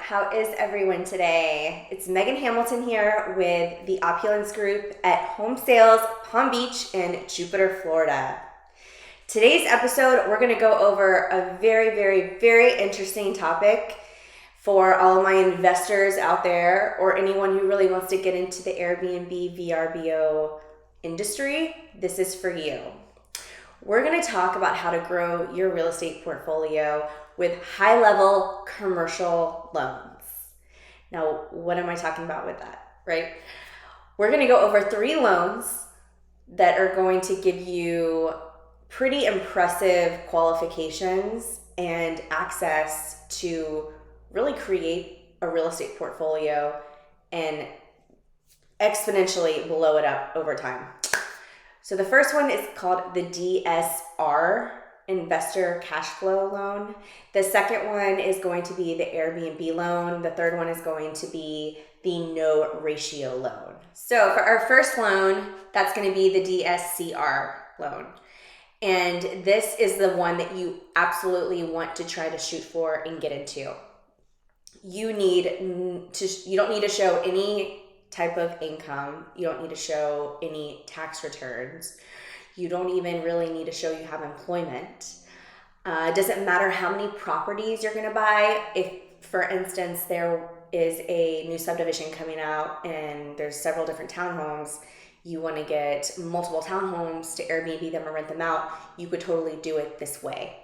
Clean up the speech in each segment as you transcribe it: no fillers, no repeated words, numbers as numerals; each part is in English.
How is everyone today? It's Megan Hamilton here with the Opulence Group at Home Sales Palm Beach in Jupiter, Florida. Today's episode, we're going to go over a very, very, very interesting topic for all of my investors out there or anyone who really wants to get into the Airbnb VRBO industry. This is for you. We're going to talk about how to grow your real estate portfolio with high-level commercial loans. Now, what am I talking about with that, right? We're going to go over 3 loans that are going to give you pretty impressive qualifications and access to really create a real estate portfolio and exponentially blow it up over time. So the first one is called the DSR, Investor Cash Flow Loan. The second one is going to be the Airbnb loan. The third one is going to be the no ratio loan. So for our first loan, that's going to be the DSCR loan. And this is the one that you absolutely want to try to shoot for and get into. You don't need to show any type of income. You don't need to show any tax returns. You don't even really need to show you have employment. It doesn't matter how many properties you're going to buy. If, for instance, there is a new subdivision coming out and there's several different townhomes, you want to get multiple townhomes to Airbnb them or rent them out, you could totally do it this way.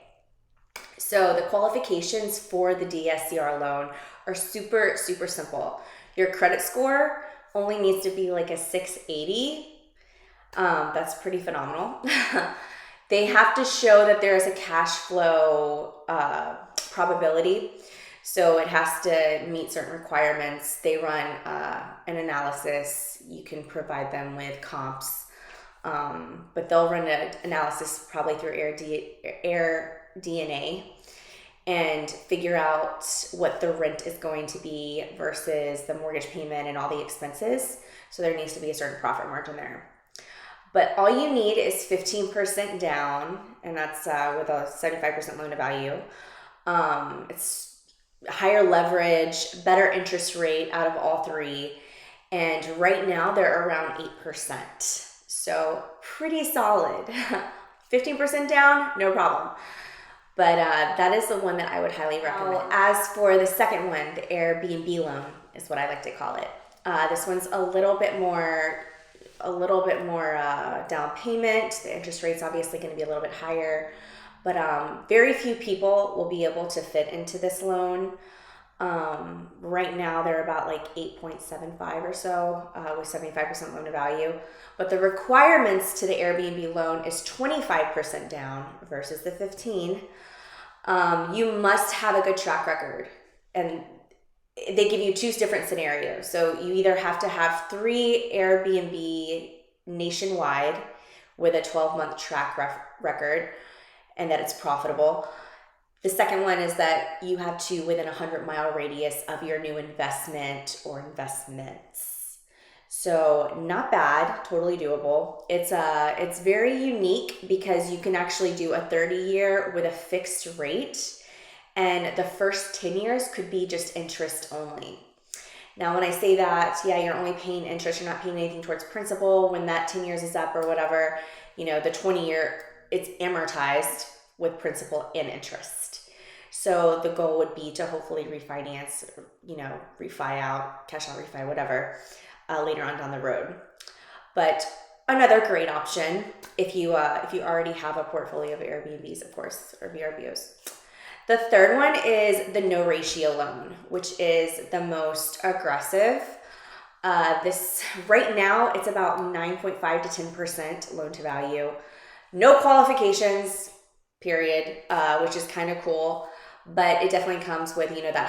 So the qualifications for the DSCR loan are super, super simple. Your credit score only needs to be like a 680. That's pretty phenomenal. They have to show that there is a cash flow probability. So it has to meet certain requirements. They run an analysis. You can provide them with comps, but they'll run an analysis probably through AirDNA and figure out what the rent is going to be versus the mortgage payment and all the expenses. So there needs to be a certain profit margin there. But all you need is 15% down, and that's with a 75% loan to value. It's higher leverage, better interest rate out of all 3. And right now they're around 8%. So pretty solid. 15% down, no problem. But that is the one that I would highly recommend. As for the second one, the Airbnb loan is what I like to call it. This one's a little bit more down payment. The interest rate's obviously going to be a little bit higher, but very few people will be able to fit into this loan. Right now they're about like 8.75 or so with 75% loan to value. But the requirements to the Airbnb loan is 25% down versus the 15. You must have a good track record, and they give you 2 different scenarios. So you either have to have 3 Airbnb nationwide with a 12-month track record and that it's profitable. The second one is that you have to within a 100-mile radius of your new investment or investments. So not bad, totally doable. It's very unique because you can actually do a 30-year with a fixed rate. And the first 10 years could be just interest only. Now, when I say that, you're only paying interest, you're not paying anything towards principal. When that 10 years is up or whatever, the 20-year, it's amortized with principal and interest. So the goal would be to hopefully refinance, refi out, cash out, refi, whatever, later on down the road. But another great option if you already have a portfolio of Airbnbs, of course, or VRBOs. The third one is the no ratio loan, which is the most aggressive. This right now it's about 9.5 to 10% loan to value. No qualifications, period, which is kind of cool. But it definitely comes with, that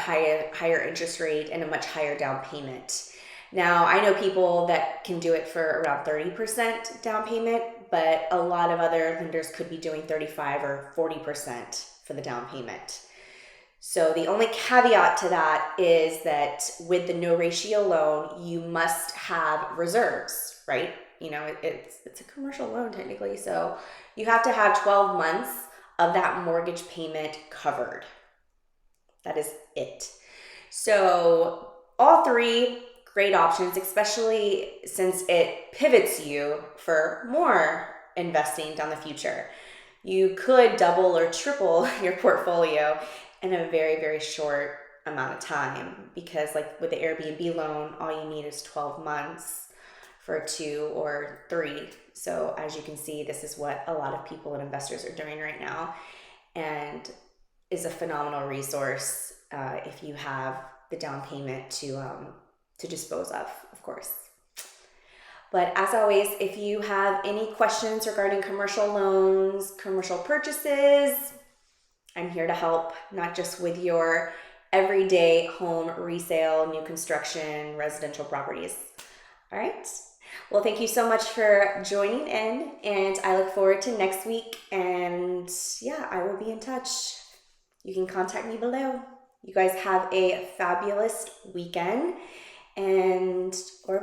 higher interest rate and a much higher down payment. Now, I know people that can do it for around 30% down payment, but a lot of other lenders could be doing 35 or 40% for the down payment. So the only caveat to that is that with the no ratio loan, you must have reserves, right? It's a commercial loan technically, so you have to have 12 months of that mortgage payment covered. That is it. So all three great options, especially since it pivots you for more investing down the future. You could double or triple your portfolio in a very, very short amount of time, because like with the Airbnb loan, all you need is 12 months for 2 or 3. So as you can see, this is what a lot of people and investors are doing right now, and is a phenomenal resource if you have the down payment to dispose of course. But as always, if you have any questions regarding commercial loans, commercial purchases, I'm here to help, not just with your everyday home resale, new construction, residential properties. All right. Well, thank you so much for joining in, and I look forward to next week. And yeah, I will be in touch. You can contact me below. You guys have a fabulous weekend, or